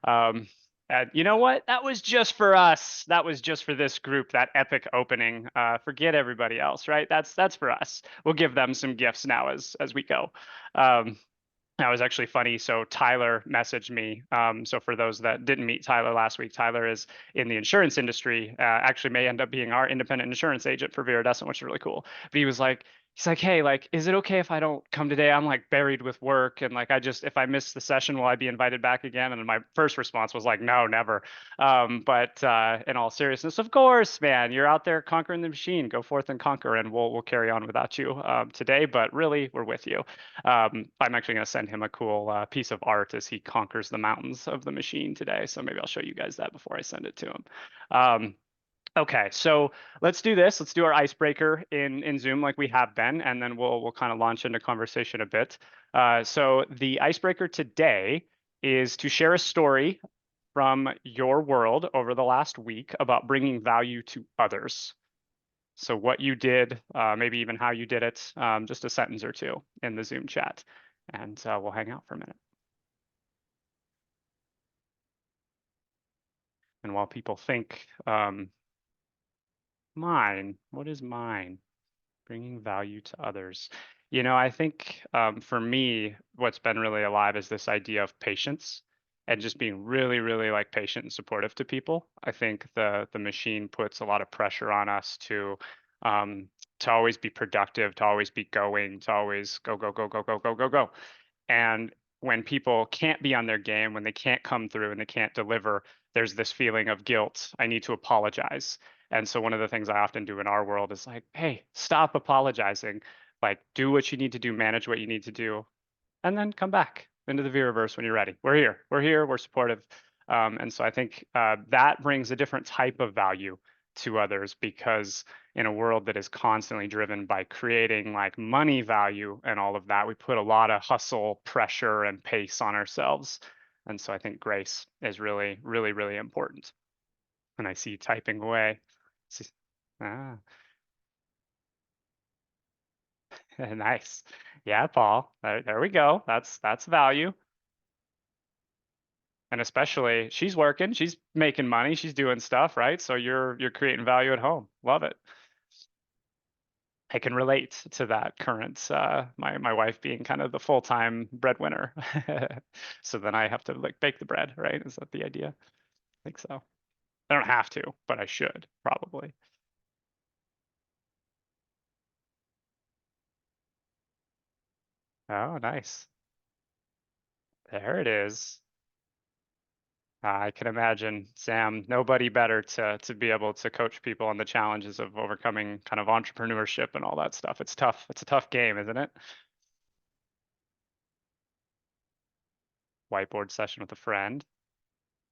Um, and you know what? That was just for us. That was just for this group, that epic opening. Forget everybody else, right? That's for us. We'll give them some gifts now as we go. Um, that was actually funny. So Tyler messaged me. So for those that didn't meet Tyler last week, Tyler is in the insurance industry. Actually, may end up being our independent insurance agent for Viridescent, which is really cool. But he's like, hey, like, is it okay if I don't come today? I'm like buried with work, and like, if I miss the session, will I be invited back again? And my first response was like, no, never. But in all seriousness, of course, man, you're out there conquering the machine. Go forth and conquer, and we'll carry on without you today. But really, we're with you. I'm actually going to send him a cool piece of art as he conquers the mountains of the machine today. So maybe I'll show you guys that before I send it to him. Um, okay, so let's do this. Let's do our icebreaker in Zoom like we have been, and then we'll kind of launch into conversation a bit. So the icebreaker today is to share a story from your world over the last week about bringing value to others. So what you did, maybe even how you did it, just a sentence or two in the Zoom chat, and we'll hang out for a minute. And while people think, mine, what is mine? Bringing value to others. I think for me, what's been really alive is this idea of patience and just being really, really like patient and supportive to people. I think the machine puts a lot of pressure on us um, to always be productive, to always be going, to always go, go, go, go, go, go, go, go. And when people can't be on their game, when they can't come through and they can't deliver, there's this feeling of guilt. I need to apologize. And so one of the things I often do in our world is like, hey, stop apologizing. Like, do what you need to do, manage what you need to do, and then come back into the Veraverse when you're ready. We're here. We're here. We're supportive. And so I think that brings a different type of value to others because in a world that is constantly driven by creating like money value and all of that, we put a lot of hustle, pressure, and pace on ourselves. And so I think grace is really, really, really important. And I see you typing away. Ah, nice. Yeah, Paul. There we go. That's value. And especially she's working, she's making money, she's doing stuff, right? So you're creating value at home. Love it. I can relate to that current my wife being kind of the full-time breadwinner. So then I have to like bake the bread, right? Is that the idea? I think so. I don't have to, but I should probably. Oh, nice. There it is. I can imagine, Sam, nobody better to be able to coach people on the challenges of overcoming kind of entrepreneurship and all that stuff. It's tough. It's a tough game, isn't it? Whiteboard session with a friend.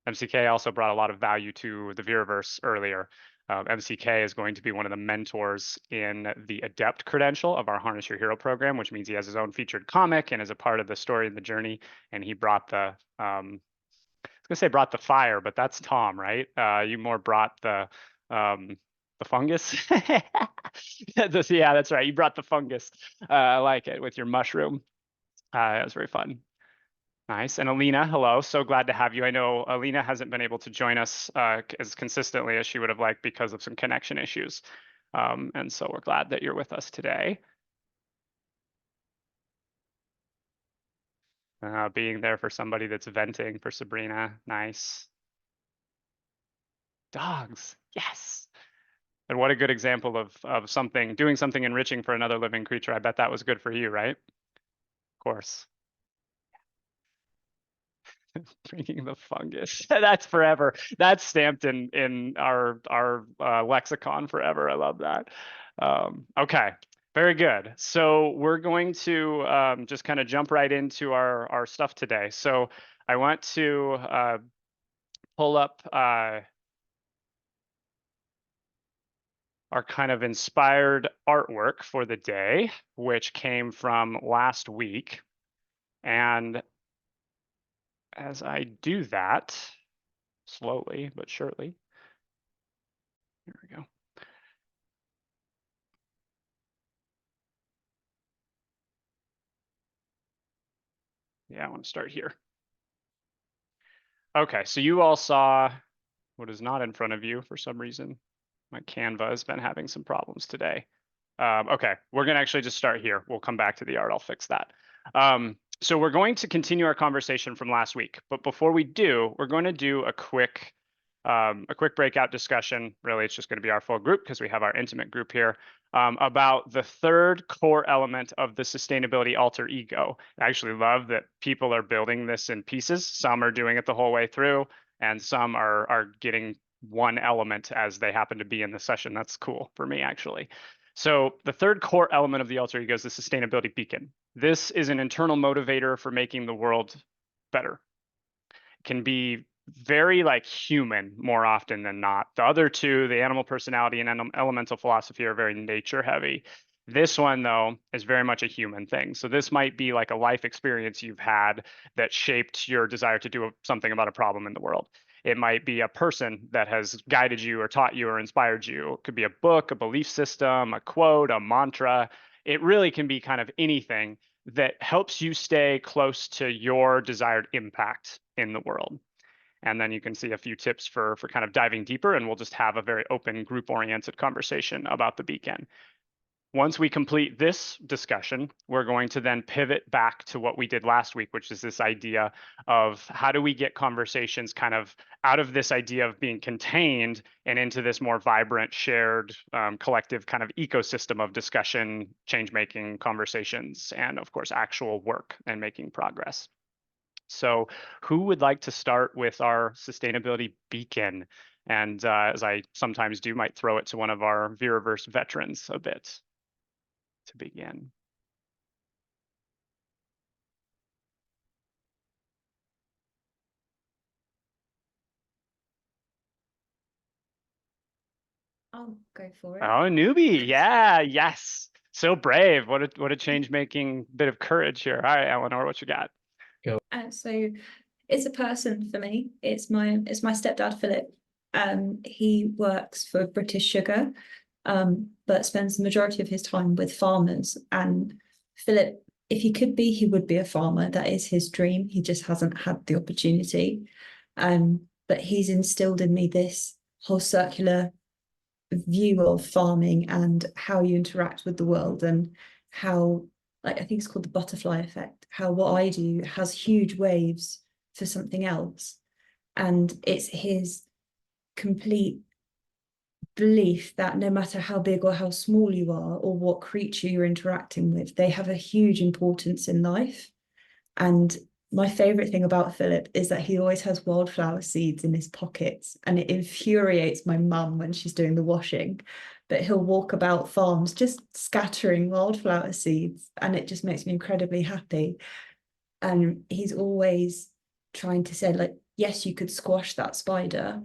MCK also brought a lot of value to the Veraverse earlier. MCK is going to be one of the mentors in the Adept credential of our Harness Your Hero program, which means he has his own featured comic and is a part of the story and the journey. And he brought I was gonna say brought the fire, but that's Tom, right? You more brought the fungus. Yeah, that's right. You brought the fungus. I like it with your mushroom. It was very fun. Nice. And Alina, hello. So glad to have you. I know Alina hasn't been able to join us as consistently as she would have liked because of some connection issues. And so we're glad that you're with us today. Being there for somebody that's venting for Sabrina. Nice. Dogs. Yes. And what a good example of something doing something enriching for another living creature. I bet that was good for you, right? Of course. Drinking the fungus. That's forever. That's stamped in our lexicon forever. I love that. Okay, very good. So we're going to just kind of jump right into our stuff today. So I want to pull up our kind of inspired artwork for the day, which came from last week. And as I do that, slowly but surely, here we go. Yeah, I want to start here. Okay, so you all saw what is not in front of you for some reason. My Canva has been having some problems today. Okay, we're gonna actually just start here. We'll come back to the art. I'll fix that. So we're going to continue our conversation from last week, but before we do, we're going to do a quick breakout discussion. Really, it's just going to be our full group because we have our intimate group here about the third core element of the sustainability alter ego. I actually love that people are building this in pieces. Some are doing it the whole way through, and some are getting one element as they happen to be in the session. That's cool for me, actually. So the third core element of the alter ego is the sustainability beacon. This is an internal motivator for making the world better. It can be very like human more often than not. The other two, the animal personality and elemental philosophy, are very nature heavy. This one, though, is very much a human thing. So this might be like a life experience you've had that shaped your desire to do something about a problem in the world. It might be a person that has guided you or taught you or inspired you. It could be a book, a belief system, a quote, a mantra. It really can be kind of anything that helps you stay close to your desired impact in the world. And then you can see a few tips for kind of diving deeper, and we'll just have a very open group-oriented conversation about the beacon. Once we complete this discussion, we're going to then pivot back to what we did last week, which is this idea of how do we get conversations kind of out of this idea of being contained and into this more vibrant, shared, collective kind of ecosystem of discussion, change-making conversations, and of course, actual work and making progress. So who would like to start with our sustainability beacon? And as I sometimes do, might throw it to one of our Veraverse veterans a bit to begin. I'll go for it. Oh, newbie. Yeah, yes. So brave. What a change-making bit of courage here. All right, Eleanor, what you got? So it's a person for me. It's my stepdad, Philip. He works for British Sugar, but spends the majority of his time with farmers. And Philip, if he could be, he would be a farmer. That is his dream. He just hasn't had the opportunity. But he's instilled in me this whole circular view of farming and how you interact with the world, and how, like, I think it's called the butterfly effect, how what I do has huge waves for something else. And it's his complete belief that no matter how big or how small you are or what creature you're interacting with, they have a huge importance in life. And my favorite thing about Philip is that he always has wildflower seeds in his pockets, and it infuriates my mum when she's doing the washing. But he'll walk about farms just scattering wildflower seeds, and it just makes me incredibly happy. And he's always trying to say, like, yes, you could squash that spider,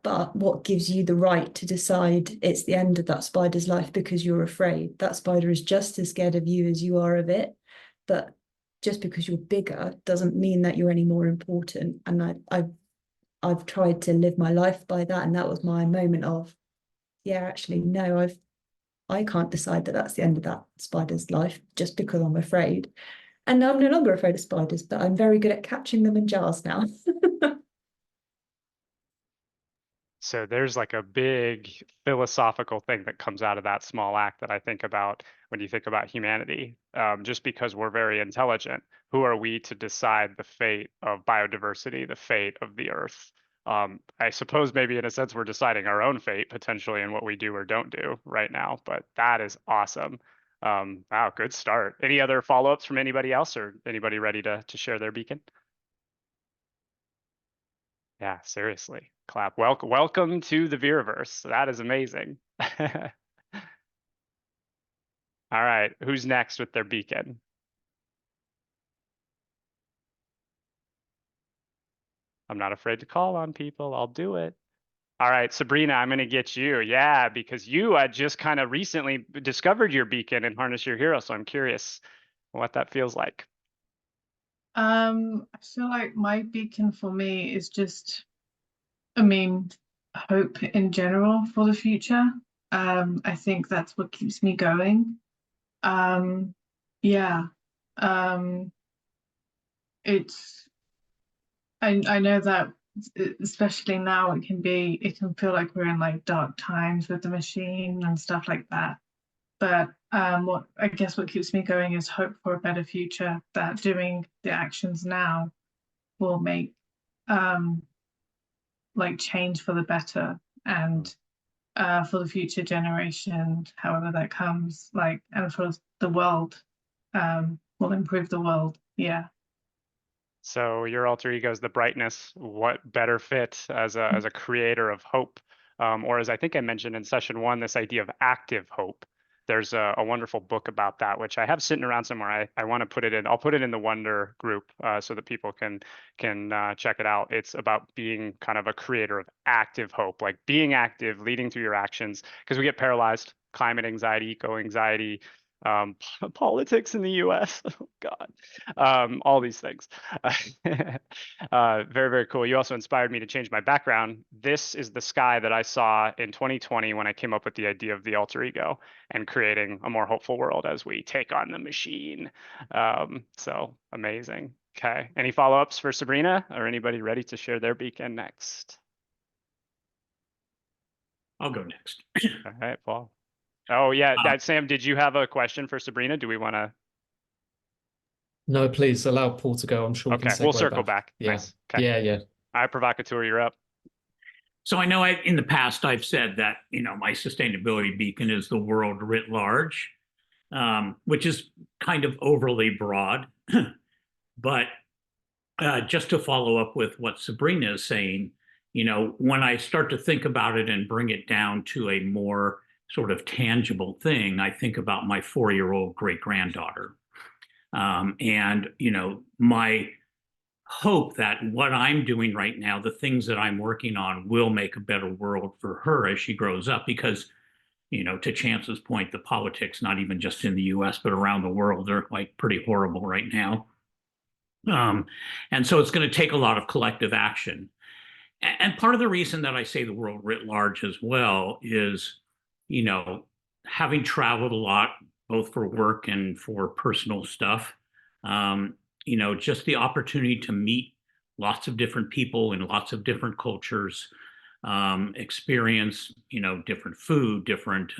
but what gives you the right to decide it's the end of that spider's life because you're afraid? That spider is just as scared of you as you are of it. But just because you're bigger doesn't mean that you're any more important. And I've tried to live my life by that, and that was my moment of, yeah, actually, no, I can't decide that that's the end of that spider's life just because I'm afraid. And I'm no longer afraid of spiders, but I'm very good at catching them in jars now. So there's like a big philosophical thing that comes out of that small act that I think about when you think about humanity. Just because we're very intelligent, who are we to decide the fate of biodiversity, the fate of the earth? I suppose maybe in a sense we're deciding our own fate potentially in what we do or don't do right now, but that is awesome. Wow, good start. Any other follow-ups from anybody else, or anybody ready to share their beacon? Yeah, seriously. Clap. Welcome to the Veraverse. That is amazing. All right, who's next with their beacon? I'm not afraid to call on people. I'll do it. All right, Sabrina, I'm going to get you. Yeah, because you had just kind of recently discovered your beacon and Harness Your Hero, so I'm curious what that feels like. I feel like my beacon for me is just, I mean, hope in general for the future. I think that's what keeps me going. Um, yeah. Um, it's I know that especially now, it can feel like we're in like dark times with the machine and stuff like that. But what keeps me going is hope for a better future, that doing the actions now will make like change for the better, and for the future generation, however that comes, like, and for the world, will improve the world. Yeah. So your alter ego is the brightness. What better fit as a creator of hope, or as I think I mentioned in session one, this idea of active hope. There's a wonderful book about that, which I have sitting around somewhere. I want to put it in. I'll put it in the Wonder group so that people can check it out. It's about being kind of a creator of active hope, like being active, leading through your actions, because we get paralyzed. Climate anxiety, eco anxiety, politics in the U.S. Oh God, all these things. Very, very cool. You also inspired me to change my background. This is the sky that I saw in 2020 when I came up with the idea of the alter ego and creating a more hopeful world as we take on the machine. So amazing. Okay. Any follow-ups for Sabrina or anybody ready to share their beacon next? I'll go next. All right, Paul. Oh yeah, Sam, did you have a question for Sabrina? Do we want to? No, please allow Paul to go. I'm sure we can Okay, we'll segue circle back. Yeah. Nice. Okay. Yeah. All right, Provocateur, you're up. So I know in the past I've said that, my sustainability beacon is the world writ large, which is kind of overly broad. But just to follow up with what Sabrina is saying, when I start to think about it and bring it down to a more sort of tangible thing, I think about my 4-year-old great-granddaughter. And, my hope that what I'm doing right now, the things that I'm working on, will make a better world for her as she grows up. Because, to Chance's point, the politics, not even just in the US, but around the world, they're like pretty horrible right now. And so it's going to take a lot of collective action. And part of the reason that I say the world writ large as well is, having traveled a lot, both for work and for personal stuff, just the opportunity to meet lots of different people in lots of different cultures, experience, different food, different,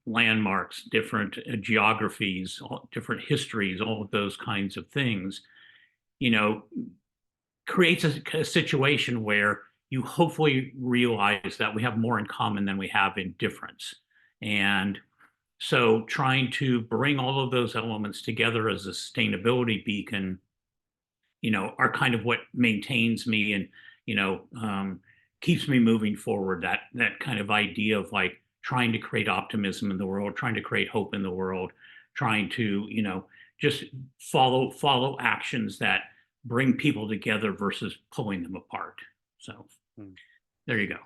landmarks, different geographies, different histories, all of those kinds of things, creates a situation where you hopefully realize that we have more in common than we have in difference. And so trying to bring all of those elements together as a sustainability beacon, are kind of what maintains me and, keeps me moving forward. That kind of idea of like trying to create optimism in the world, trying to create hope in the world, trying to, just follow actions that bring people together versus pulling them apart. So there you go.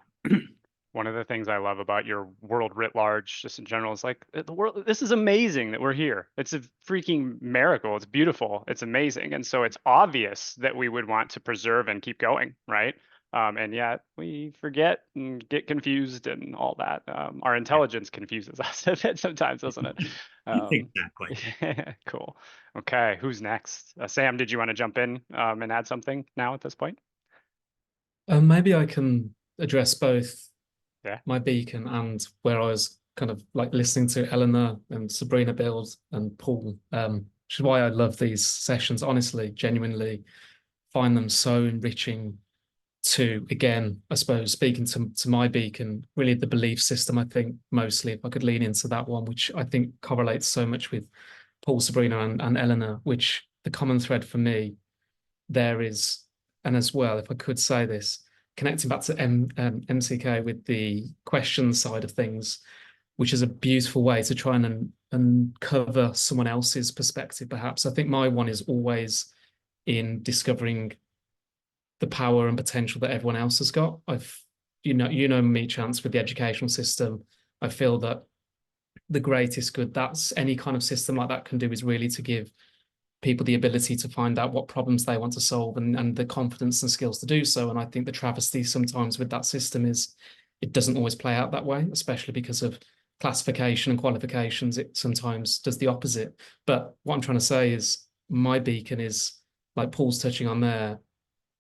One of the things I love about your world writ large, just in general, is like the world. This is amazing that we're here. It's a freaking miracle. It's beautiful. It's amazing. And so it's obvious that we would want to preserve and keep going, right? And yet we forget and get confused and all that. Our intelligence confuses us a bit sometimes, doesn't it? Exactly. Cool. Okay, who's next? Sam, did you want to jump in and add something now at this point? Maybe I can address both Yeah. my beacon and where I was kind of like listening to Eleanor and Sabrina build and Paul, which is why I love these sessions. Honestly, genuinely find them so enriching to, again, I suppose, speaking to my beacon, really the belief system. I think mostly, if I could lean into that one, which I think correlates so much with Paul, Sabrina and Eleanor, which the common thread for me there is, and as well, if I could say this, connecting back to MCK with the question side of things, which is a beautiful way to try and uncover someone else's perspective, perhaps. I think my one is always in discovering the power and potential that everyone else has got. You know me, Chance, with the educational system. I feel that the greatest good that's any kind of system like that can do is really to give people the ability to find out what problems they want to solve and the confidence and skills to do so. And I think the travesty sometimes with that system is it doesn't always play out that way, especially because of classification and qualifications. It sometimes does the opposite. But what I'm trying to say is my beacon is, like Paul's touching on there,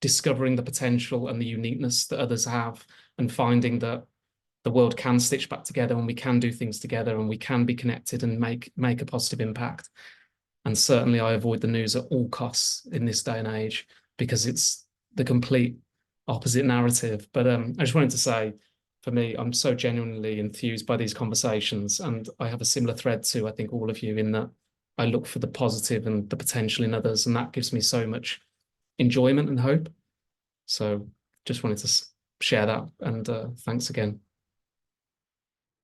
discovering the potential and the uniqueness that others have, and finding that the world can stitch back together and we can do things together and we can be connected and make a positive impact. And certainly I avoid the news at all costs in this day and age because it's the complete opposite narrative. But I just wanted to say, for me, I'm so genuinely enthused by these conversations, and I have a similar thread to, I think, all of you, in that I look for the positive and the potential in others, and that gives me so much enjoyment and hope. So just wanted to share that, and thanks again.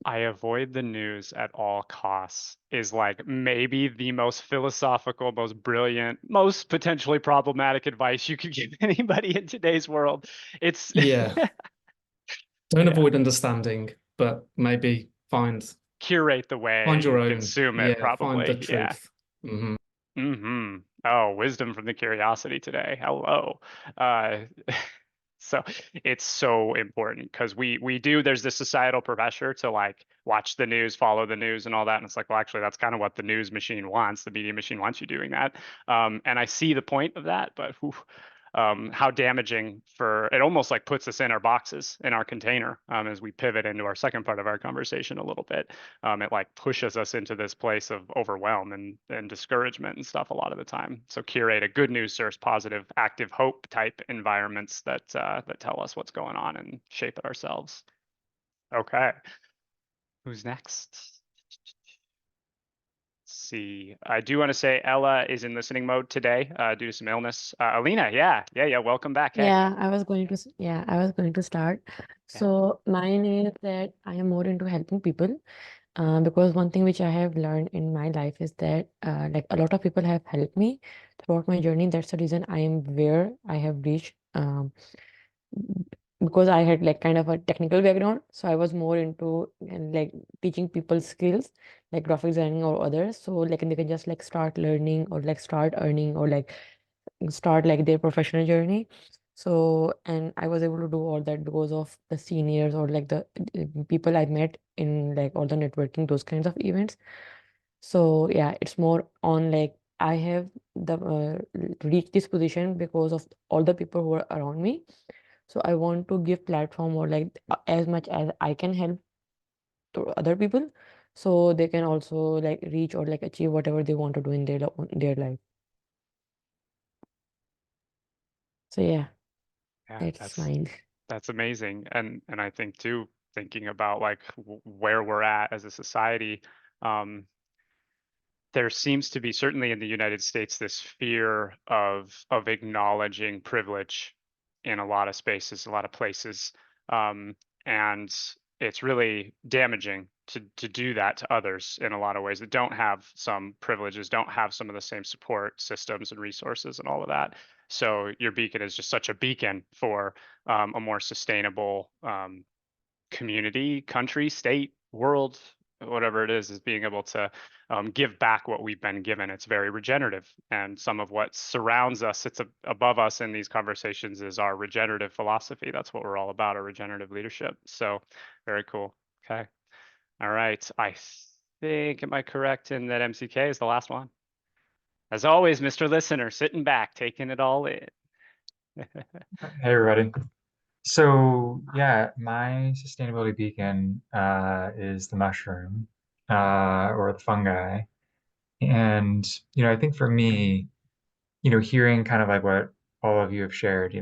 I avoid the news at all costs is like maybe the most philosophical, most brilliant, most potentially problematic advice you could give anybody in today's world. It's Yeah. Don't yeah, avoid understanding, but maybe curate the way find your you own. consume it, Yeah, find the probably. Yeah. truth. Hmm. Mm-hmm. Oh, wisdom from the curiosity today. Hello. Uh, so it's so important because we do, there's this societal pressure to like watch the news, follow the news and all that. And it's like, well, actually, that's kind of what the news machine wants. The media machine wants you doing that. And I see the point of that, but whew, how damaging for it almost like puts us in our boxes in our container as we pivot into our second part of our conversation a little bit. It like pushes us into this place of overwhelm and discouragement and stuff a lot of the time. So curate a good news source, positive, active hope type environments that that tell us what's going on and shape it ourselves. Okay, who's next? See, I do want to say Ella is in listening mode today due to some illness. Alina, yeah, welcome back. Hey. Yeah, I was going to start. Yeah. So mine is that I am more into helping people. Because one thing which I have learned in my life is that like a lot of people have helped me throughout my journey. That's the reason I am where I have reached. Because I had like kind of a technical background, so I was more into like teaching people skills like graphic designing or others. So like they can just like start learning or like start earning or like start like their professional journey. So, and I was able to do all that because of the seniors or like the people I met in like all the networking, those kinds of events. So yeah, it's more on like I have the reached this position because of all the people who are around me. So I want to give platform or like as much as I can help to other people, so they can also like reach or like achieve whatever they want to do in their life. So yeah, Yeah, that's mine. that's amazing. And I think too, thinking about like where we're at as a society, um, there seems to be certainly in the United States this fear of acknowledging privilege in a lot of spaces, a lot of places, and it's really damaging to do that to others in a lot of ways that don't have some privileges, don't have some of the same support systems and resources and all of that. So your beacon is just such a beacon for a more sustainable community, country, state, world, whatever it is being able to give back what we've been given. It's very regenerative. And some of what surrounds us, it's above us in these conversations, is our regenerative philosophy. That's what we're all about, our regenerative leadership. So very cool. Okay. All right. I think, am I correct in that MCK is the last one? As always, Mr. Listener, sitting back, taking it all in. Hey everybody. So yeah, my sustainability beacon is the mushroom or the fungi. And I think for me, hearing kind of like what all of you have shared,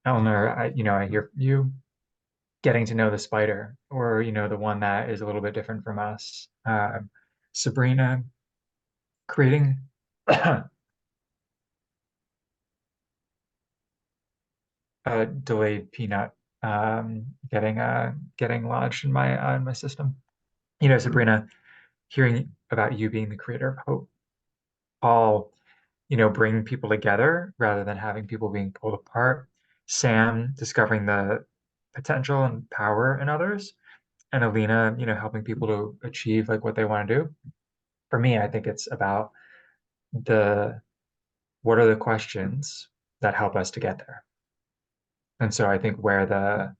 Eleanor, I hear you getting to know the spider or the one that is a little bit different from us. Sabrina creating a delayed peanut getting lodged in my system. Sabrina, hearing about you being the creator of hope, all bring people together rather than having people being pulled apart. Sam discovering the potential and power in others, and Alina, helping people to achieve like what they want to do. For me, I think it's about the what are the questions that help us to get there. And so I think where the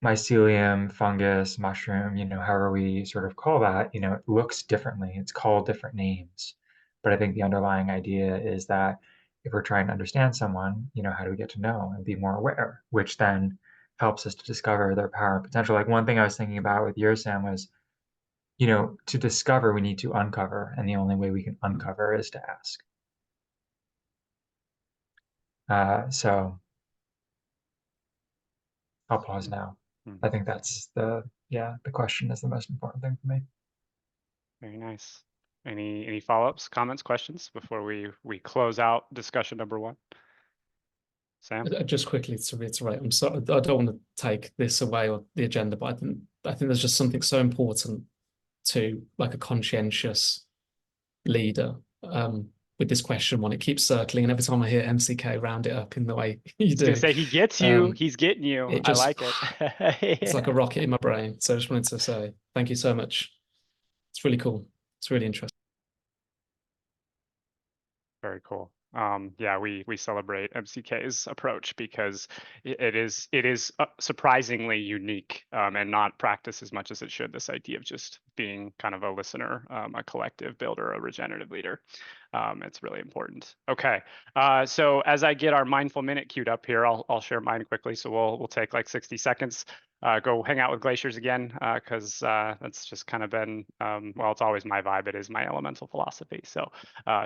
mycelium, fungus, mushroom, however we sort of call that, it looks differently. It's called different names. But I think the underlying idea is that if we're trying to understand someone, how do we get to know and be more aware, which then helps us to discover their power and potential. Like one thing I was thinking about with yours, Sam, was, to discover, we need to uncover, and the only way we can uncover is to ask. So I'll pause now. I think that's the question is the most important thing for me. Very nice. Any follow-ups, comments, questions before we close out discussion number 1? Sam? Just quickly to reiterate, I'm sorry, I don't want to take this away or the agenda, but I think there's just something so important to like a conscientious leader with this question one. It keeps circling, and every time I hear MCK round it up in the way you I was gonna do, say he gets you. He's getting you. it I just like it. it's like a rocket in my brain. So I just wanted to say thank you so much. It's really cool. It's really interesting. Very cool. Yeah, we celebrate MCK's approach because it is surprisingly unique and not practiced as much as it should. This idea of just being kind of a listener, a collective builder, a regenerative leader. It's really important. Okay, so as I get our mindful minute queued up here, I'll share mine quickly. So we'll take like 60 seconds. Go hang out with glaciers again, because that's just kind of been, well, it's always my vibe. It is my elemental philosophy. So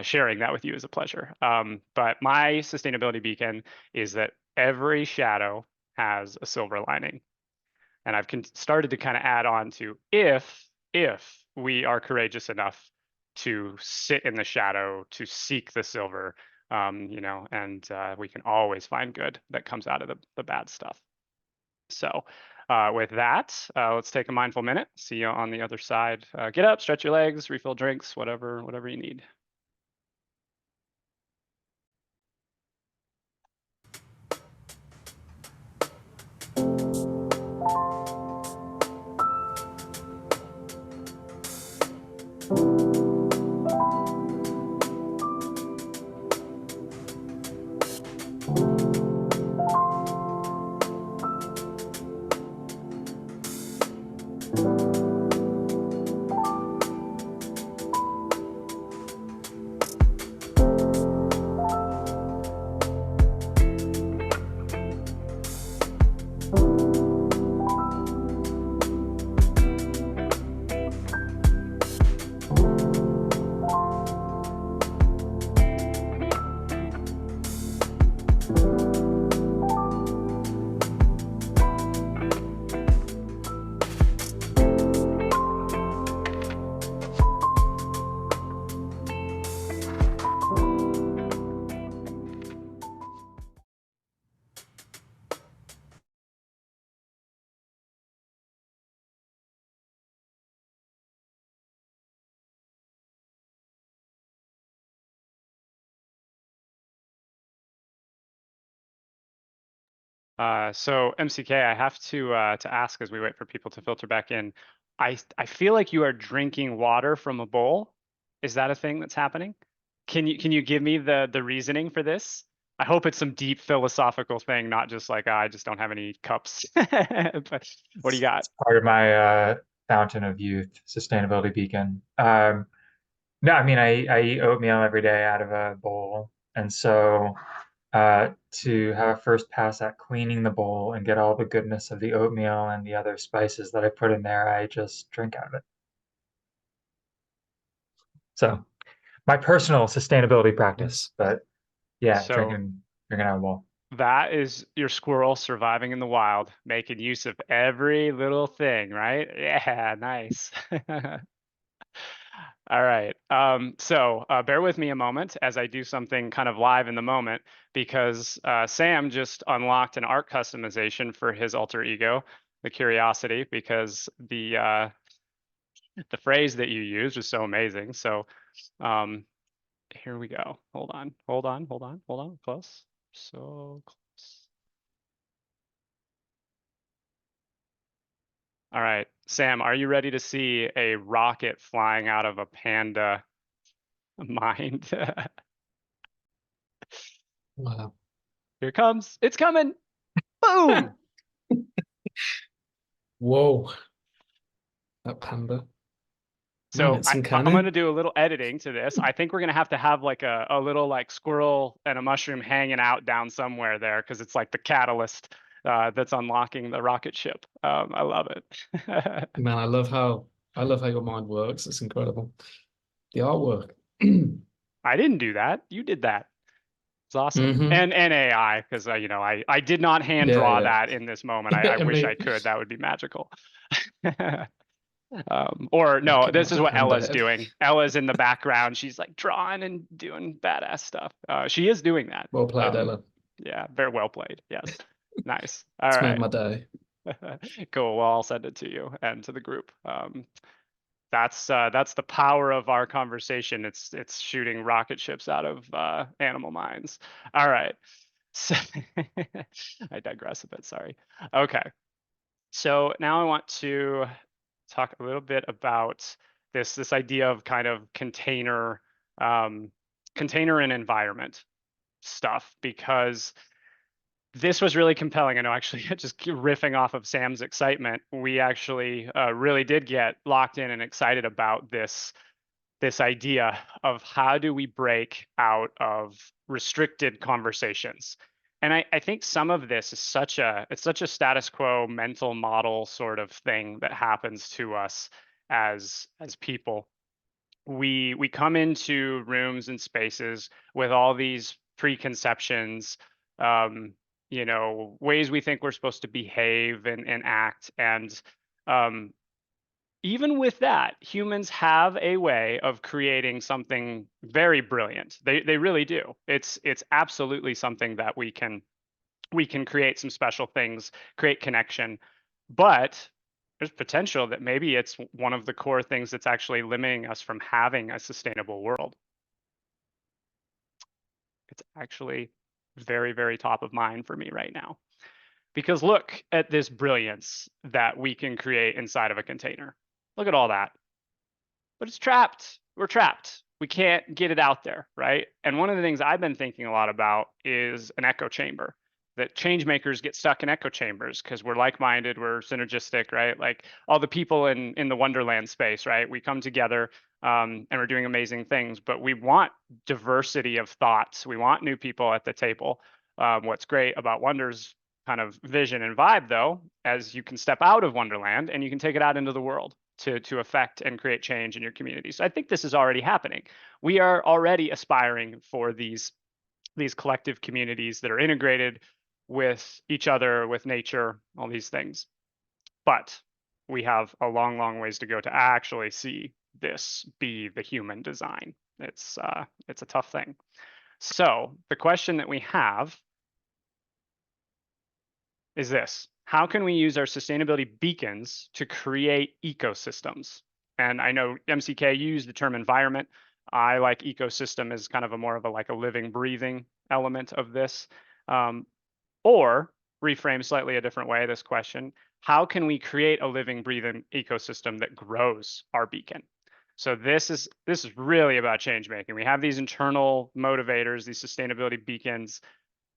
sharing that with you is a pleasure. But my sustainability beacon is that every shadow has a silver lining. And I've started to kind of add on to if we are courageous enough to sit in the shadow, to seek the silver, and we can always find good that comes out of the bad stuff. So with that, let's take a mindful minute. See you on the other side. Get up, stretch your legs, refill drinks, whatever you need. So MCK, I have to ask as we wait for people to filter back in. I feel like you are drinking water from a bowl. Is that a thing that's happening? Can you give me the reasoning for this? I hope it's some deep philosophical thing, not just like I just don't have any cups. But what do you got? It's part of my fountain of youth sustainability beacon. No, I mean I eat oatmeal every day out of a bowl, and so to have a first pass at cleaning the bowl and get all the goodness of the oatmeal and the other spices that I put in there, I just drink out of it. So my personal sustainability practice, but yeah, So drinking out of a bowl. that is your squirrel surviving in the wild, making use of every little thing, right? Yeah, nice. All right. So bear with me a moment as I do something kind of live in the moment, because Sam just unlocked an art customization for his alter ego, the Curiosity, because the phrase that you used was so amazing. So here we go. Hold on. Close. So close. All right, Sam, are you ready to see a rocket flying out of a panda mind? Wow. Here it comes. It's coming. Boom. Whoa. That panda. So it's I'm uncanny. going to do a little editing to this. I think we're going to have like a little like squirrel and a mushroom hanging out down somewhere there because it's like the catalyst that's unlocking the rocket ship. I love it. Man, I love how your mind works. It's incredible. The artwork. I didn't do that. You did that. It's awesome. Hmm. And AI, because you know, I did not hand Yeah, draw yeah. that in this moment. I I wish I mean, could. That would be magical. Or I no, can this is imagine what Panda Ella's Head. doing. Ella's in the background. She's like drawing and doing badass stuff. She is doing that. Well played, Ella. Yeah, very well played. Yes. Nice. All It's made right. my day. Cool. Well, I'll send it to you and to the group. That's the power of our conversation. It's shooting rocket ships out of animal minds. All right. So I digress a bit, sorry. Okay. So now I want to talk a little bit about this idea of kind of container and environment stuff, because this was really compelling. I know, actually, just riffing off of Sam's excitement, we actually really did get locked in and excited about this idea of how do we break out of restricted conversations. And I think some of this is such a status quo mental model sort of thing that happens to us as people. We come into rooms and spaces with all these preconceptions, um, you know, ways we think we're supposed to behave and act. And um, even with that, humans have a way of creating something very brilliant. They really do. It's absolutely something that we can create some special things, create connection. But there's potential that maybe it's one of the core things that's actually limiting us from having a sustainable world. It's actually very, very top of mind for me right now. Because look at this brilliance that we can create inside of a container. Look at all that. But it's trapped. We're trapped. We can't get it out there, right? And one of the things I've been thinking a lot about is an echo chamber. That change makers get stuck in echo chambers because we're like-minded, we're synergistic, right? Like all the people in the Wonderland space, right? We come together and we're doing amazing things, but we want diversity of thoughts. We want new people at the table. What's great about Wonder's kind of vision and vibe, though, as you can step out of Wonderland and you can take it out into the world to affect and create change in your community. So I think this is already happening. We are already aspiring for these collective communities that are integrated with each other, with nature, all these things. But we have a long, long ways to go to actually see this be the human design. It's a tough thing. So the question that we have is this: how can we use our sustainability beacons to create ecosystems? And I know MCK used the term environment. I like ecosystem as kind of a more of a like a living, breathing element of this. Or reframe slightly a different way this question: how can we create a living, breathing ecosystem that grows our beacon? So this is really about change making. We have these internal motivators, these sustainability beacons.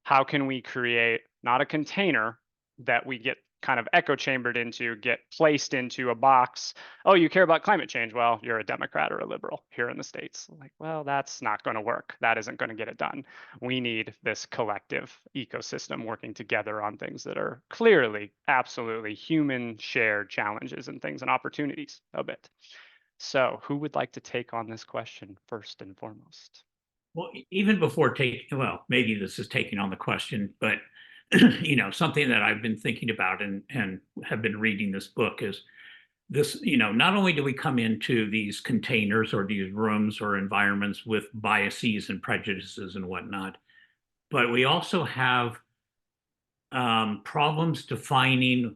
How can we create not a container that we get kind of echo chambered into, get placed into a box? Oh, you care about climate change? Well, you're a Democrat or a liberal here in the States. Like, well, that's not going to work. That isn't going to get it done. We need this collective ecosystem working together on things that are clearly, absolutely human shared challenges and things and opportunities a bit. So who would like to take on this question first and foremost? Well, even before taking, well, maybe this is taking on the question, but something that I've been thinking about and have been reading this book is this, not only do we come into these containers or these rooms or environments with biases and prejudices and whatnot, but we also have problems defining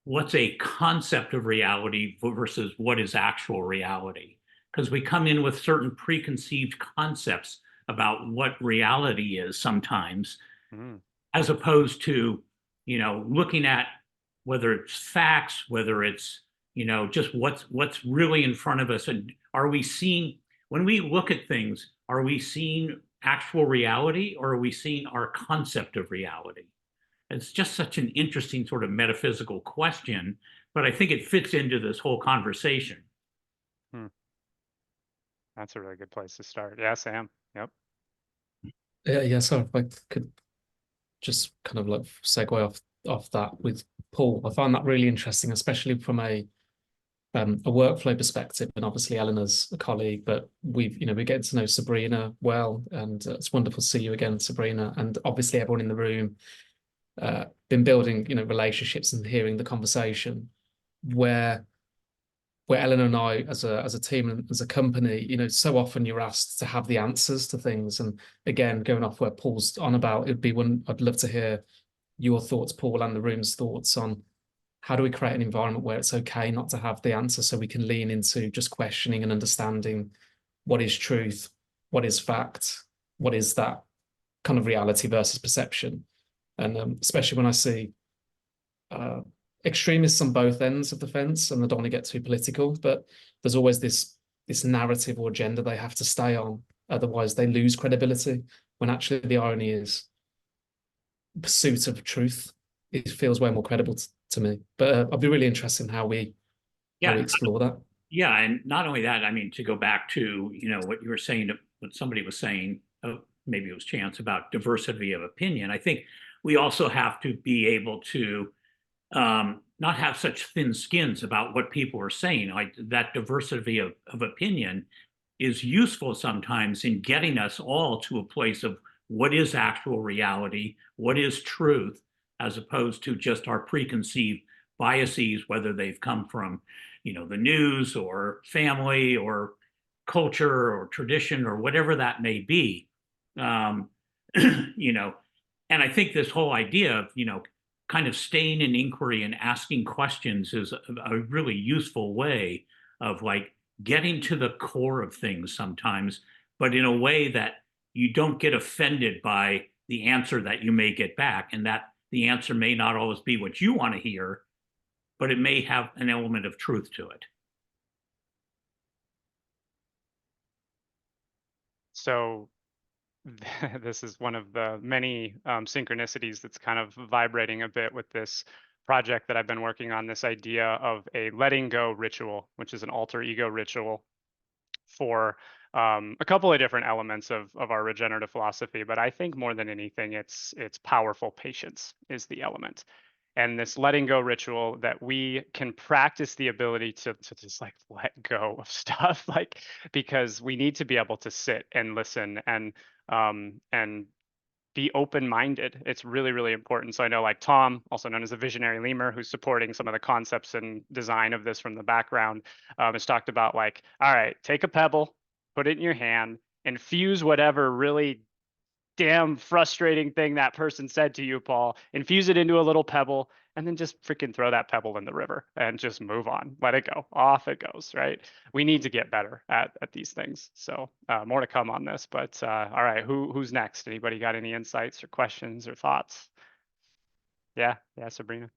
what's a concept of reality versus what is actual reality. Because we come in with certain preconceived concepts about what reality is sometimes, as opposed to, looking at whether it's facts, whether it's, just what's really in front of us. And are we seeing, when we look at things, are we seeing actual reality, or are we seeing our concept of reality? It's just such an interesting sort of metaphysical question, but I think it fits into this whole conversation. That's a really good place to start. Yeah, Sam. Yep. Yeah, so if I could just kind of like segue off that with Paul, I find that really interesting, especially from a workflow perspective. And obviously Eleanor's a colleague, but we're getting to know Sabrina well, and it's wonderful to see you again, Sabrina. And obviously everyone in the room been building relationships and hearing the conversation where Eleanor and I, as a team and as a company, so often you're asked to have the answers to things. And again, going off where Paul's on about, I'd love to hear your thoughts, Paul, and the room's thoughts on how do we create an environment where it's okay not to have the answer, so we can lean into just questioning and understanding what is truth, what is fact, what is that kind of reality versus perception. And especially when I see extremists on both ends of the fence, and I don't want to get too political, but there's always this narrative or agenda they have to stay on, otherwise they lose credibility, when actually the irony is pursuit of truth, it feels way more credible to me. But I'd be really interested in how we explore that. Yeah, and not only that, I mean, to go back to what you were saying, what somebody was saying, maybe it was Chance, about diversity of opinion. I think we also have to be able to not have such thin skins about what people are saying. Like, that diversity of opinion is useful sometimes in getting us all to a place of what is actual reality, what is truth, as opposed to just our preconceived biases, whether they've come from the news or family or culture or tradition or whatever that may be. um, and I think this whole idea of kind of staying in inquiry and asking questions is a really useful way of like getting to the core of things sometimes, but in a way that you don't get offended by the answer that you may get back, and that the answer may not always be what you want to hear, but it may have an element of truth to it. So this is one of the many synchronicities that's kind of vibrating a bit with this project that I've been working on, this idea of a letting go ritual, which is an alter ego ritual for a couple of different elements of our regenerative philosophy. But I think more than anything, it's powerful patience is the element. And this letting go ritual, that we can practice the ability to just like let go of stuff, like, because we need to be able to sit and listen and be open-minded. It's really, really important. So I know, like, Tom, also known as the visionary lemur, who's supporting some of the concepts and design of this from the background, has talked about, like, all right, take a pebble, put it in your hand, and fuse whatever really damn frustrating thing that person said to you, Paul, infuse it into a little pebble, and then just freaking throw that pebble in the river and just move on. Let it go. Off it goes, right? We need to get better at these things. So more to come on this. But all right, who's next? Anybody got any insights or questions or thoughts? Yeah, Sabrina.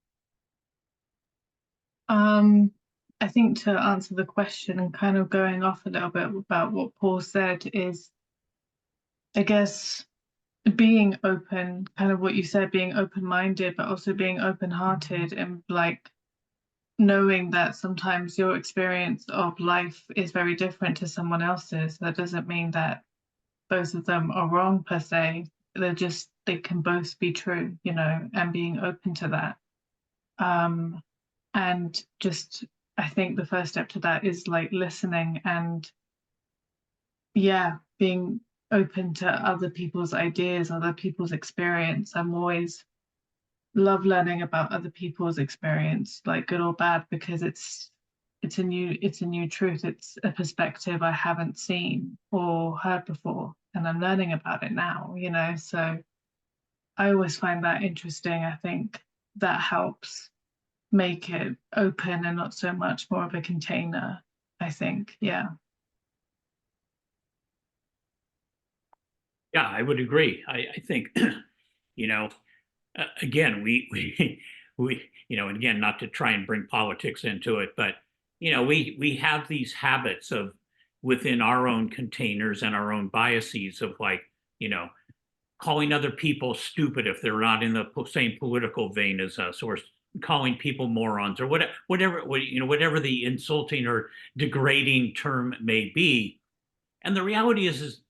I think to answer the question and kind of going off a little bit about what Paul said is, I guess, being open, kind of what you said, being open-minded, but also being open-hearted, and like knowing that sometimes your experience of life is very different to someone else's. That doesn't mean that both of them are wrong per se. They can both be true, and being open to that. And just, I think the first step to that is like listening and being open to other people's ideas, other people's experience. I'm always love learning about other people's experience, like good or bad, because it's a new truth. It's a perspective I haven't seen or heard before, and I'm learning about it now, so I always find that interesting. I think that helps make it open and not so much more of a container, I think. Yeah, I would agree. I think again, and again, not to try and bring politics into it, but we have these habits of, within our own containers and our own biases, of like calling other people stupid if they're not in the same political vein as us, or calling people morons, or whatever the insulting or degrading term may be. And the reality is,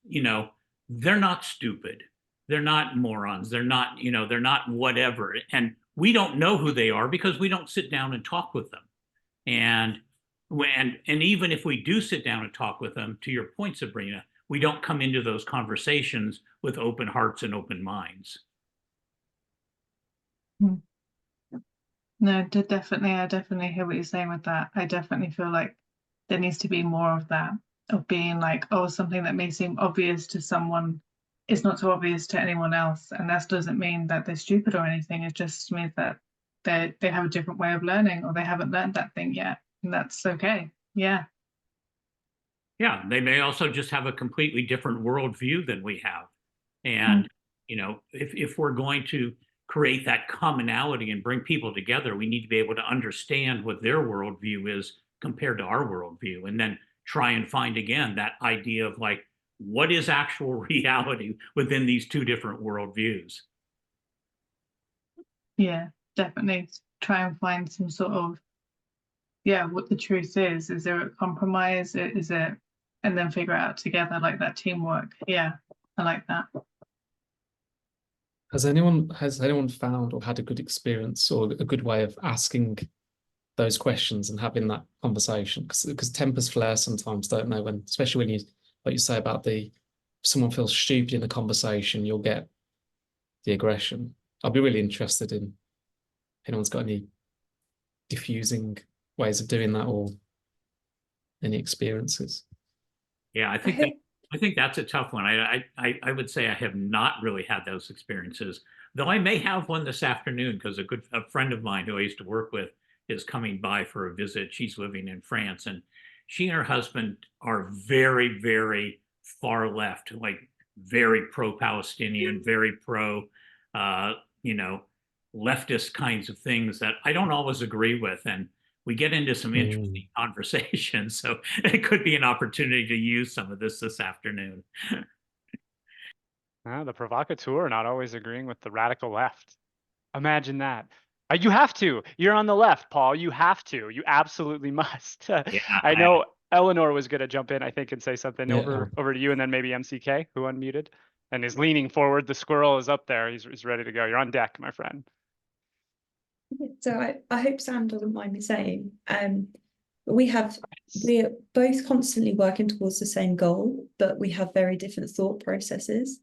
they're not stupid. They're not morons. They're not, they're not whatever. And we don't know who they are because we don't sit down and talk with them. And even if we do sit down and talk with them, to your point, Sabrina, we don't come into those conversations with open hearts and open minds. No, I definitely hear what you're saying with that. I definitely feel like there needs to be more of that, of being like, oh, something that may seem obvious to someone is not so obvious to anyone else. And that doesn't mean that they're stupid or anything. It just means that they have a different way of learning, or they haven't learned that thing yet. And that's okay. Yeah. Yeah, they may also just have a completely different worldview than we have. And, if we're going to create that commonality and bring people together, we need to be able to understand what their worldview is compared to our worldview, and then try and find again that idea of like, what is actual reality within these two different worldviews? Yeah, definitely try and find some sort of, what the truth is. Is there a compromise? Is it, and then figure it out together, like that teamwork. Yeah, I like that. Has anyone found or had a good experience or a good way of asking those questions and having that conversation? Because tempers flare sometimes, don't they? When, especially when you, like you say about if someone feels stupid in a conversation, you'll get the aggression. I'll be really interested in if anyone's got any diffusing ways of doing that or any experiences. Yeah, I think that's a tough one. I would say I have not really had those experiences, though I may have one this afternoon because a friend of mine who I used to work with is coming by for a visit. She's living in France, and she and her husband are very, very far left, like very pro-Palestinian, very pro, leftist kinds of things that I don't always agree with. And we get into some interesting conversations. So it could be an opportunity to use some of this afternoon. The provocateur not always agreeing with the radical left. Imagine that. You have to. You're on the left, Paul. You have to. You absolutely must. Yeah, I know Eleanor was going to jump in, I think, and say something Yeah. over to you, and then maybe MCK, who unmuted and is leaning forward. The squirrel is up there. He's ready to go. You're on deck, my friend. So I hope Sam doesn't mind me saying, we're both constantly working towards the same goal, but we have very different thought processes.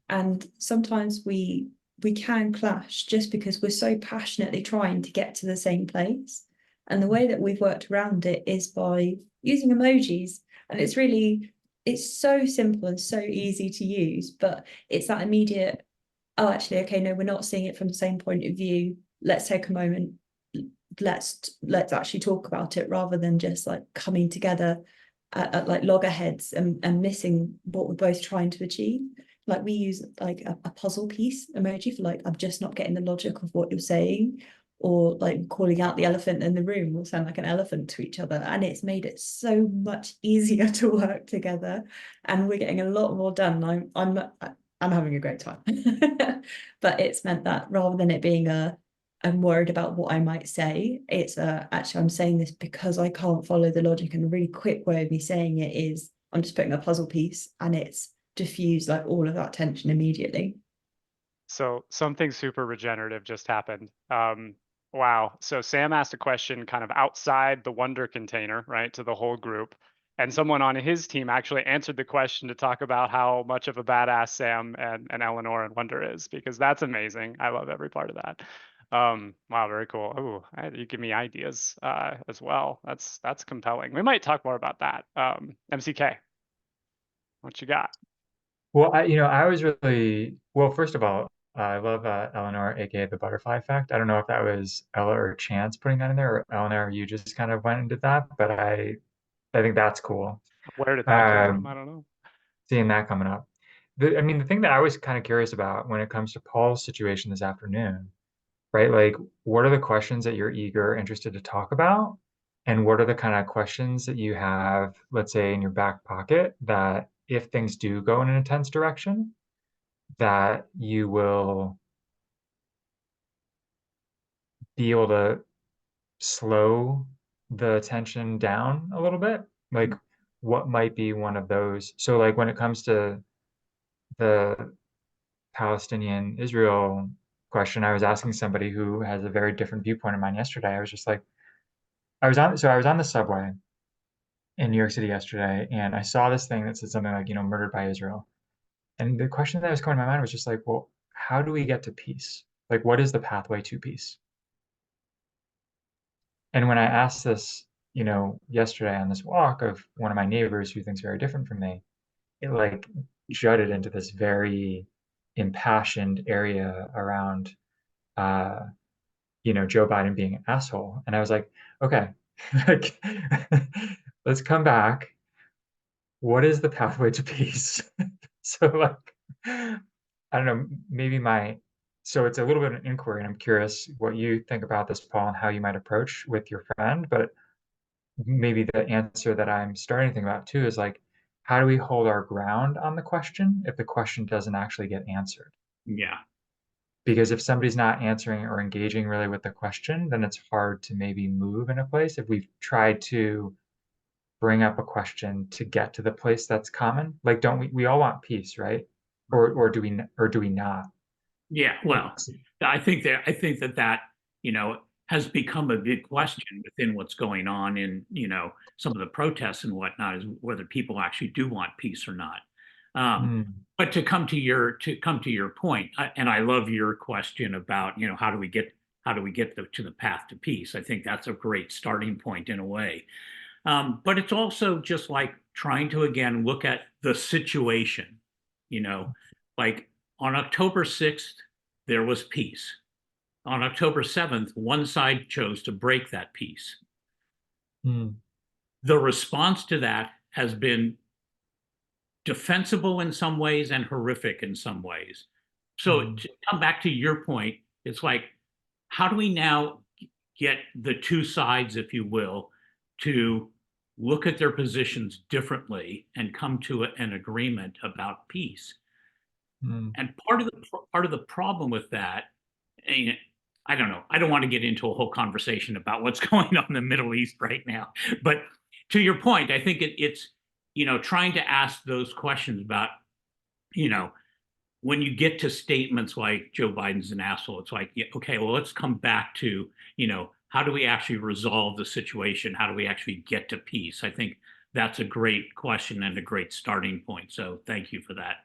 And sometimes we can clash just because we're so passionately trying to get to the same place. And the way that we've worked around it is by using emojis. And it's so simple and so easy to use, but it's that immediate, oh, actually, okay, no, we're not seeing it from the same point of view. Let's take a moment. Let's actually talk about it rather than just like coming together at like loggerheads and missing what we're both trying to achieve. Like we use like a puzzle piece emoji for like, I'm just not getting the logic of what you're saying, or like calling out the elephant in the room will sound like an elephant to each other. And it's made it so much easier to work together, and we're getting a lot more done. I'm having a great time. But it's meant that rather than it being I'm worried about what I might say, it's actually I'm saying this because I can't follow the logic, and a really quick way of me saying it is I'm just putting a puzzle piece, and it's diffused like all of that tension immediately. So something super regenerative just happened. Wow. So Sam asked a question kind of outside the Wonder container, right, to the whole group. And someone on his team actually answered the question to talk about how much of a badass Sam and Eleanor and Wonder is, because that's amazing. I love every part of that. Wow, very cool. Oh, you give me ideas as well. That's compelling. We might talk more about that. MCK, what you got? Well, I was really, well, first of all, I love Eleanor, aka the butterfly effect. I don't know if that was Ella or Chance putting that in there, or Eleanor, you just kind of went and did that, but I think that's cool. Where did that come from? I don't know. Seeing that coming up. I mean, the thing that I was kind of curious about when it comes to Paul's situation this afternoon, right? Like, what are the questions that you're eager, interested to talk about? And what are the kind of questions that you have, let's say, in your back pocket that if things do go in an intense direction, that you will be able to slow the tension down a little bit? Like, what might be one of those. So like when it comes to the Palestinian Israel question, I was asking somebody who has a very different viewpoint of mine yesterday. I was just like, I was on the subway in New York City yesterday, and I saw this thing that said something like, murdered by Israel. And the question that was coming to my mind was just like, well, how do we get to peace? Like, what is the pathway to peace? And when I asked this, yesterday on this walk of one of my neighbors who thinks very different from me, it like jutted into this very impassioned area around, uh, Joe Biden being an asshole. And I was like, okay, like, let's come back. What is the pathway to peace? So like, I don't know, so it's a little bit of an inquiry, and I'm curious what you think about this, Paul, and how you might approach with your friend. But maybe the answer that I'm starting to think about too is like, how do we hold our ground on the question if the question doesn't actually get answered? Yeah. Because if somebody's not answering or engaging really with the question, then it's hard to maybe move in a place. If we've tried to bring up a question to get to the place that's common, like don't we all want peace, right? Or do we not? Yeah, well, I think that has become a big question within what's going on in some of the protests and whatnot, is whether people actually do want peace or not. But to come to your point, and I love your question about how do we get to the path to peace. I think that's a great starting point in a way. But it's also just like trying to again look at the situation, like on October 6th, there was peace. On October 7th, one side chose to break that peace. The response to that has been defensible in some ways and horrific in some ways. So to come back to your point, it's like, how do we now get the two sides, if you will, to look at their positions differently and come to an agreement about peace? And part of the problem with that, I don't know. I don't want to get into a whole conversation about what's going on in the Middle East right now. But to your point, I think it's trying to ask those questions about when you get to statements like Joe Biden's an asshole, it's like, yeah, okay, well, let's come back to how do we actually resolve the situation? How do we actually get to peace? I think that's a great question and a great starting point. So thank you for that.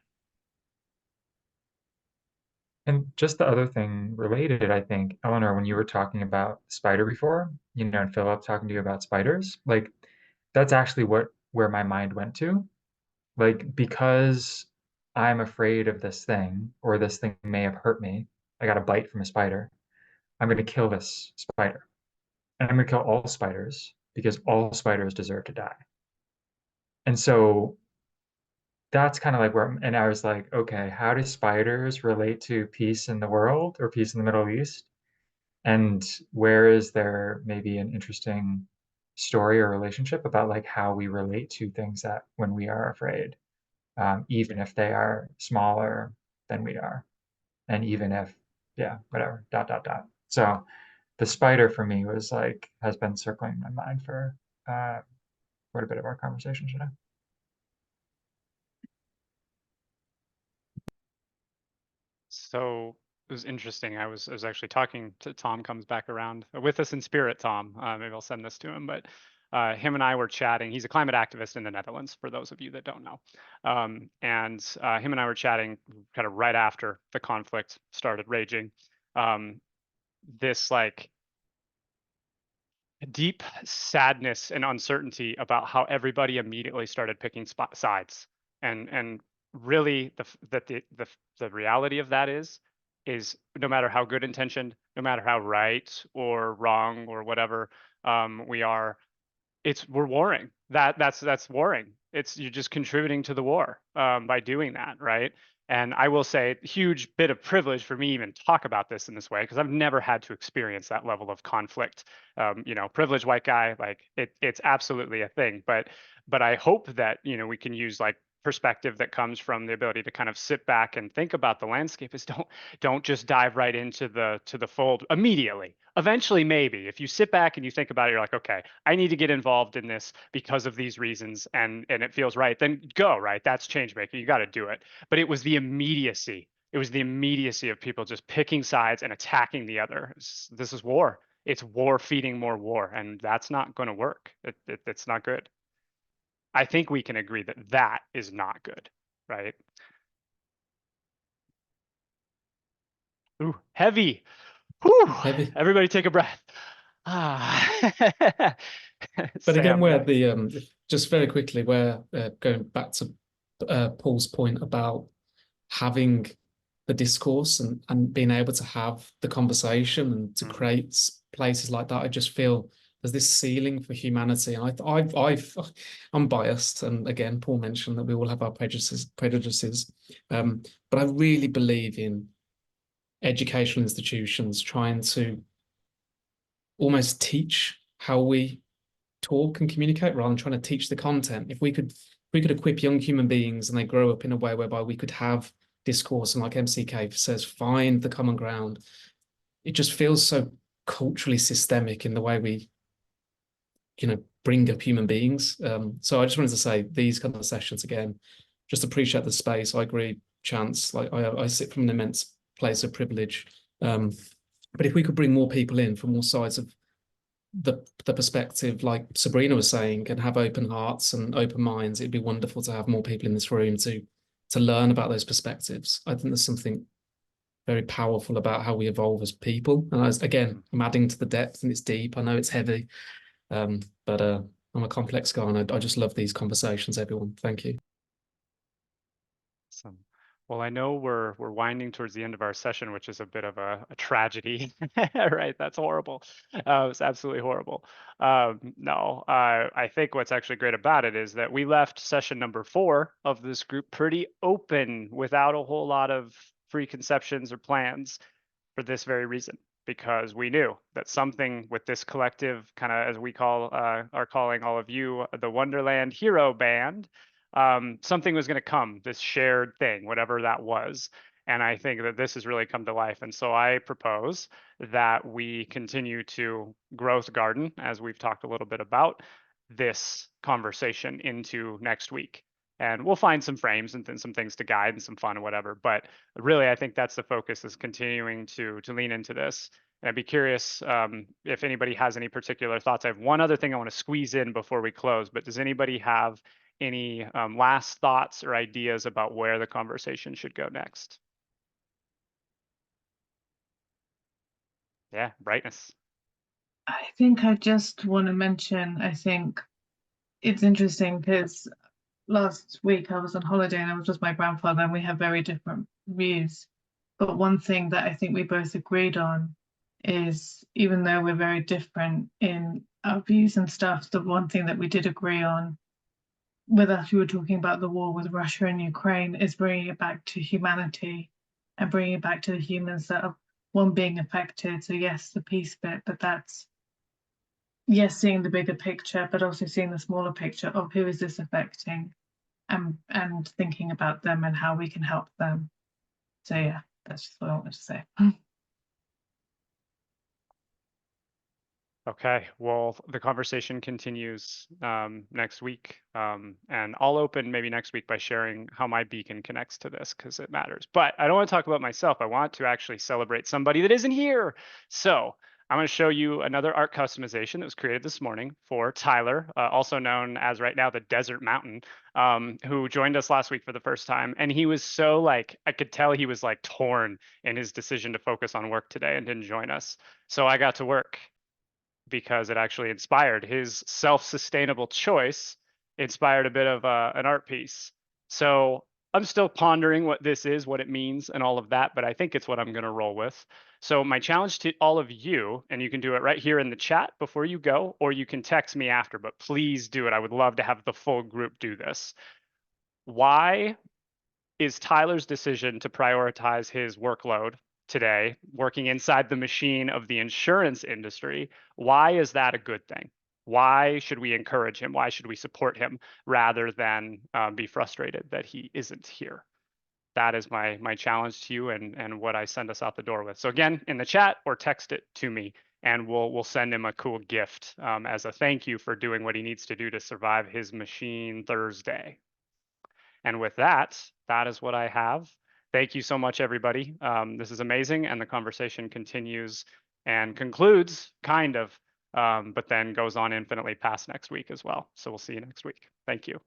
And just the other thing related, I think, Eleanor, when you were talking about spider before, and Philip talking to you about spiders, like that's actually where my mind went to. Like, because I'm afraid of this thing, or this thing may have hurt me, I got a bite from a spider, I'm going to kill this spider. And I'm going to kill all spiders because all spiders deserve to die. And so that's kind of like where, and I was like, okay, how do spiders relate to peace in the world or peace in the Middle East? And where is there maybe an interesting story or relationship about like how we relate to things that when we are afraid, even if they are smaller than we are, and even if, yeah, whatever, dot, dot, dot. So the spider for me was like, has been circling my mind for quite a bit of our conversation today. So it was interesting. I was actually talking to Tom, comes back around with us in spirit, Tom. Maybe I'll send this to him, but him and I were chatting. He's a climate activist in the Netherlands, for those of you that don't know. And him and I were chatting kind of right after the conflict started raging. This like deep sadness and uncertainty about how everybody immediately started picking sides, and really the reality of that is no matter how good intentioned, no matter how right or wrong or whatever we are, we're warring. That's warring. You're just contributing to the war by doing that, right? And I will say, huge bit of privilege for me even talk about this in this way, because I've never had to experience that level of conflict. Privileged white guy, like it's absolutely a thing. But I hope that we can use like perspective that comes from the ability to kind of sit back and think about the landscape is don't just dive right into the fold immediately. Eventually, maybe if you sit back and you think about it, you're like, okay, I need to get involved in this because of these reasons, and it feels right, then go, right? That's change making. You got to do it. But it was the immediacy. It was the immediacy of people just picking sides and attacking the other. This is war. It's war feeding more war, and that's not going to work. It's not good. I think we can agree that that is not good, right? Ooh, heavy. Whew. Heavy. Everybody take a breath. Ah. But again, Sam, where yeah. the just very quickly, where going back to Paul's point about having the discourse and being able to have the conversation and to create places like that, I just feel there's this ceiling for humanity. And I'm biased, and again, Paul mentioned that we all have our prejudices, but I really believe in educational institutions trying to almost teach how we talk and communicate rather than trying to teach the content. If we could equip young human beings and they grow up in a way whereby we could have discourse, and like MCK says, find the common ground, it just feels so culturally systemic in the way we bring up human beings. So I just wanted to say these kind of sessions again, just appreciate the space. I agree, Chance, like I sit from an immense place of privilege, but if we could bring more people in from all sides of the perspective, like Sabrina was saying, and have open hearts and open minds, it'd be wonderful to have more people in this room to learn about those perspectives. I think there's something very powerful about how we evolve as people. And again, I'm adding to the depth, and it's deep. I know it's heavy, but I'm a complex guy, and I just love these conversations, everyone. Thank you. Awesome. Well, I know we're winding towards the end of our session, which is a bit of a tragedy, right? That's horrible. It's absolutely horrible. No, I think what's actually great about it is that we left session number 4 of this group pretty open, without a whole lot of preconceptions or plans, for this very reason, because we knew that something with this collective, kind of as we are calling all of you the Wonderland Hero Band, something was going to come, this shared thing, whatever that was. And I think that this has really come to life. And so I propose that we continue to growth garden, as we've talked a little bit about, this conversation into next week. And we'll find some frames and some things to guide and some fun and whatever. But really, I think that's the focus, is continuing to lean into this. And I'd be curious if anybody has any particular thoughts. I have one other thing I want to squeeze in before we close, but does anybody have any last thoughts or ideas about where the conversation should go next? Yeah, brightness. I think I just want to mention, I think it's interesting because last week I was on holiday and I was with my grandfather, and we have very different views. But one thing that I think we both agreed on is, even though we're very different in our views and stuff, the one thing that we did agree on, with us, we were talking about the war with Russia and Ukraine, is bringing it back to humanity and bringing it back to the humans that are one being affected. So yes, the peace bit, but that's, yes, seeing the bigger picture, but also seeing the smaller picture of who is this affecting, and thinking about them and how we can help them. So yeah, that's just what I wanted to say. Okay, well, the conversation continues next week, and I'll open maybe next week by sharing how my beacon connects to this, because it matters. But I don't want to talk about myself. I want to actually celebrate somebody that isn't here. So I'm going to show you another art customization that was created this morning for Tyler, also known as right now the Desert Mountain, who joined us last week for the first time. And he was so I could tell he was torn in his decision to focus on work today and didn't join us. So I got to work, because it actually inspired his self-sustainable choice, inspired a bit of an art piece. So I'm still pondering what this is, what it means, and all of that, but I think it's what I'm going to roll with. So my challenge to all of you, and you can do it right here in the chat before you go, or you can text me after, but please do it. I would love to have the full group do this. Why is Tyler's decision to prioritize his workload today, working inside the machine of the insurance industry, why is that a good thing? Why should we encourage him? Why should we support him rather than be frustrated that he isn't here? That is my challenge to you and what I send us out the door with. So again, in the chat or text it to me, and we'll send him a cool gift as a thank you for doing what he needs to do to survive his machine Thursday. And with that, that is what I have. Thank you so much, everybody. This is amazing, and the conversation continues and concludes, kind of, but then goes on infinitely past next week as well. So we'll see you next week. Thank you.